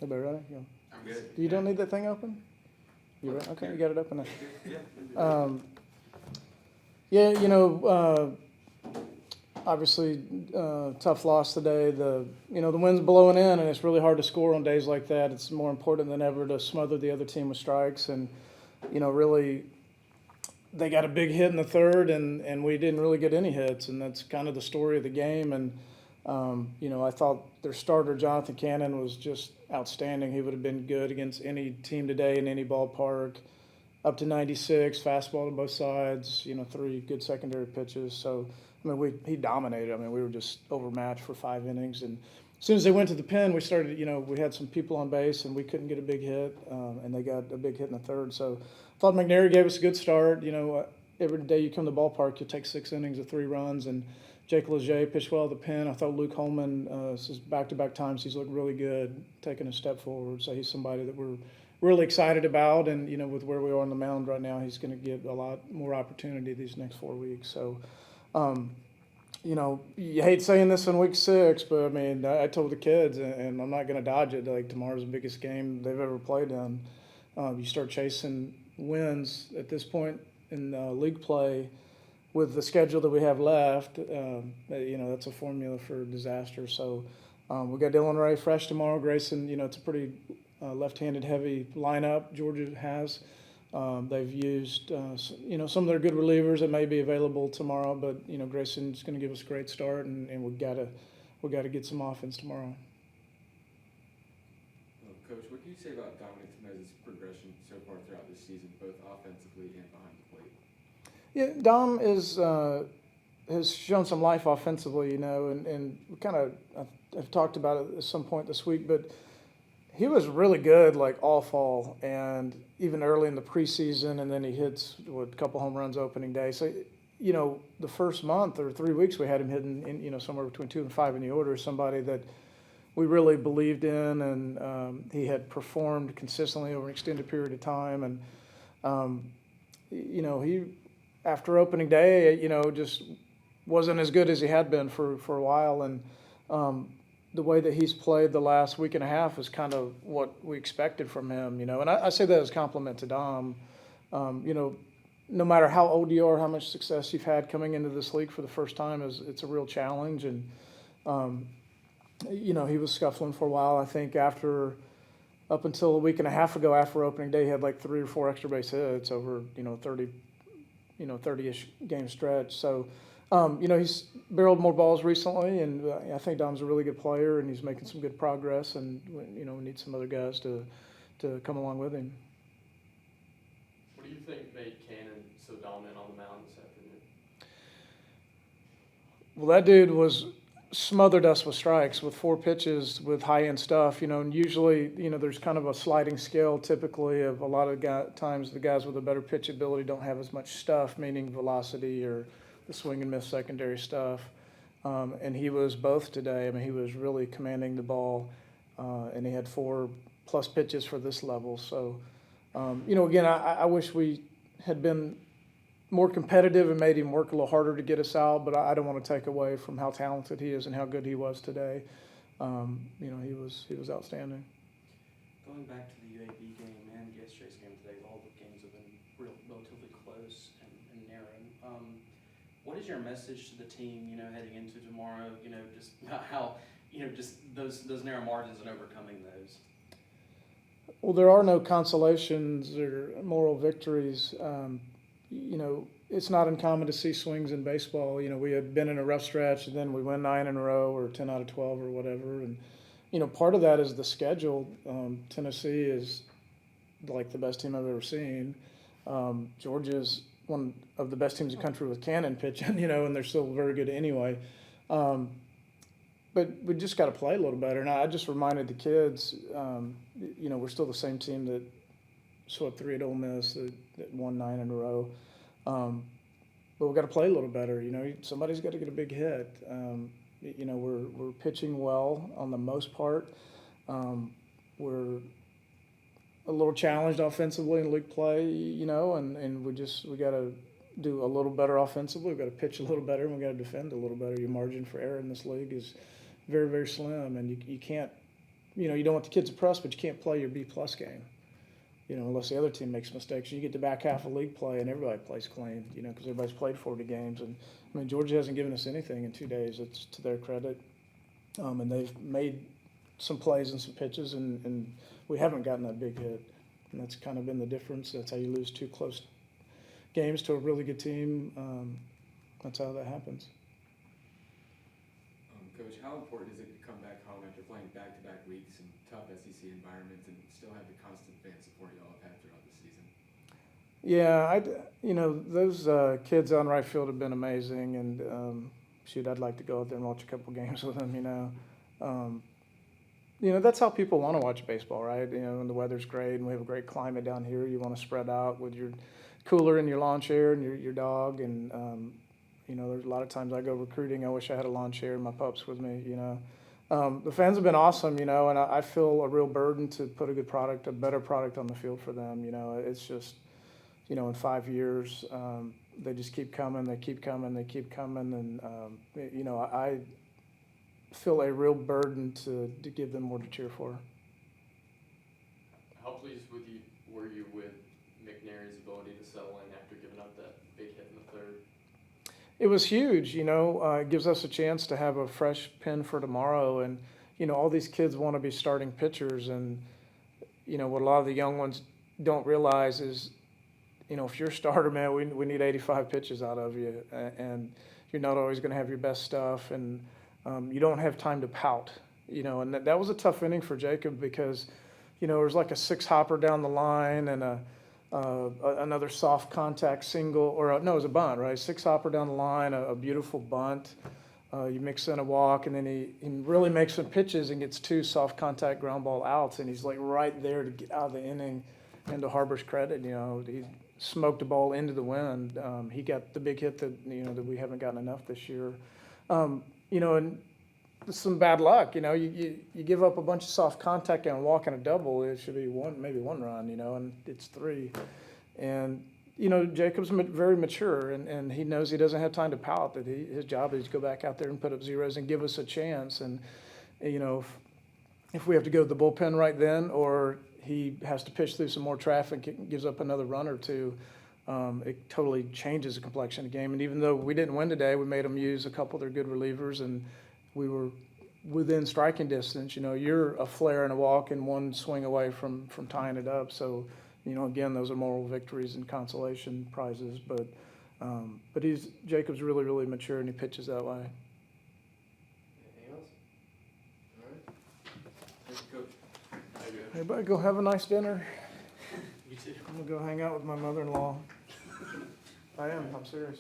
Everybody ready? Yeah. I'm good. You don't need that thing open? You ready? Okay, you got it open now. Obviously, tough loss today. The wind's blowing in, and it's really hard to score on days like that. It's more important than ever to smother the other team with strikes, and really, they got a big hit in the third, and we didn't really get any hits, and that's kind of the story of the game. And I thought their starter Jonathan Cannon was just outstanding. He would have been good against any team today in any ballpark. Up to 96, fastball to both sides. 3 good secondary pitches. So he dominated. We were just overmatched for 5 innings. And as soon as they went to the pen, we started. We had some people on base, and we couldn't get a big hit. And they got a big hit in the third. So I thought McNary gave us a good start. Every day you come to the ballpark, you take 6 innings of 3 runs, and Jake Leger pitched well at the pen. I thought Luke Holman, back-to-back times, he's looked really good, taking a step forward. So he's somebody that we're really excited about. And, with where we are on the mound right now, he's going to get a lot more opportunity these next 4 weeks. So, you hate saying this in week 6, but, I told the kids, and I'm not going to dodge it, like tomorrow's the biggest game they've ever played in. You start chasing wins at this point in league play with the schedule that we have left, that's a formula for disaster. So we got Dylan Ray fresh tomorrow. Grayson, it's a pretty left-handed heavy lineup Georgia has. They've used, some of their good relievers that may be available tomorrow, but, Grayson's going to give us a great start, and we got to get some offense tomorrow. Coach, what do you say about Dominic Tomez's progression so far throughout this season, both offensively and behind the plate? Yeah, Dom has shown some life offensively, and we kind of I've talked about it at some point this week, but he was really good like all fall and even early in the preseason, and then he hits a couple home runs opening day. So, the first month or 3 weeks we had him hitting in, somewhere between 2 and 5 in the order, somebody that we really believed in, and he had performed consistently over an extended period of time. And, he, after opening day, just wasn't as good as he had been for a while. And the way that he's played the last week and a half is kind of what we expected from him, And I say that as a compliment to Dom. No matter how old you are, how much success you've had coming into this league for the first time, it's a real challenge. And, he was scuffling for a while. I think up until a week and a half ago after opening day, he had like 3 or 4 extra base hits over, 30-ish game stretch. So, he's barreled more balls recently, and I think Dom's a really good player, and he's making some good progress, and, we need some other guys to come along with him. What do you think made Cannon so dominant on the mound this afternoon? Well, that dude smothered us with strikes with 4 pitches with high-end stuff, and usually, there's kind of a sliding scale typically of a lot of times the guys with a better pitch ability don't have as much stuff, meaning velocity or the swing and miss secondary stuff. And he was both today. He was really commanding the ball, and he had 4+ pitches for this level. So, again, I wish we had been more competitive and made him work a little harder to get us out, but I don't want to take away from how talented he is and how good he was today. He was outstanding. Going back to the UAB game and yesterday's game today, all the games have been relatively close and narrow. What is your message to the team, heading into tomorrow, just how, just those narrow margins and overcoming those? Well, there are no consolations or moral victories. It's not uncommon to see swings in baseball. We had been in a rough stretch, and then we win 9 in a row or 10 out of 12 or whatever. And, part of that is the schedule. Tennessee is like the best team I've ever seen. Georgia is one of the best teams in the country with Cannon pitching, and they're still very good anyway. But we just got to play a little better. And I just reminded the kids, we're still the same team that swept 3 at Ole Miss, that won 9 in a row. But we've got to play a little better. Somebody's got to get a big hit. We're pitching well on the most part. We're a little challenged offensively in league play, and we got to do a little better offensively. We've got to pitch a little better, and we've got to defend a little better. Your margin for error in this league is very, very slim, and you can't you don't want the kids depressed, but you can't play your B-plus game, unless the other team makes mistakes. You get the back half of league play and everybody plays clean, because everybody's played 40 games. And, Georgia hasn't given us anything in 2 days. It's to their credit. And they've made some plays and some pitches, and we haven't gotten that big hit. And that's kind of been the difference. That's how you lose 2 close games to a really good team. That's how that happens. Coach, how important is it to come back home after playing back-to-back weeks in tough SEC environments and still have the constant fan support y'all have had throughout the season? Yeah, those kids on right field have been amazing, and I'd like to go out there and watch a couple games with them. That's how people want to watch baseball, right? When the weather's great and we have a great climate down here, you want to spread out with your cooler and your lawn chair and your dog. And there's a lot of times I go recruiting. I wish I had a lawn chair and my pups with me. The fans have been awesome, and I feel a real burden to put a better product on the field for them. It's just, in 5 years, they just keep coming, they keep coming, and I feel a real burden to give them more to cheer for. How pleased were you with McNary's ability to settle in after giving up that big hit in the third? It was huge, it gives us a chance to have a fresh pen for tomorrow. And, all these kids want to be starting pitchers. And, what a lot of the young ones don't realize is, if you're a starter, man, we need 85 pitches out of you. And you're not always going to have your best stuff. And you don't have time to pout, and that was a tough inning for Jacob because, there was like a 6-hopper down the line and another soft contact single, it was a bunt, right? 6-hopper down the line, a beautiful bunt. You mix in a walk, and then he really makes some pitches and gets 2 soft contact ground ball outs, and he's like right there to get out of the inning. And to Harbor's credit, he smoked a ball into the wind. He got the big hit that that we haven't gotten enough this year. And some bad luck. You give up a bunch of soft contact and walk in a double. It should be maybe one run. And it's 3. And Jacob's very mature, and he knows he doesn't have time to pout. That his job is to go back out there and put up zeros and give us a chance. And if we have to go to the bullpen right then, or he has to pitch through some more traffic, it gives up another run or 2. It totally changes the complexion of the game. And even though we didn't win today, we made them use a couple of their good relievers, and we were within striking distance. You're a flare and a walk and one swing away from tying it up. So, again, those are moral victories and consolation prizes. But Jacob's really, really mature, and he pitches that way. Anything else? All right. Thank you, Coach. Thank you. Everybody go have a nice dinner. You too. I'm going to go hang out with my mother-in-law. I'm serious.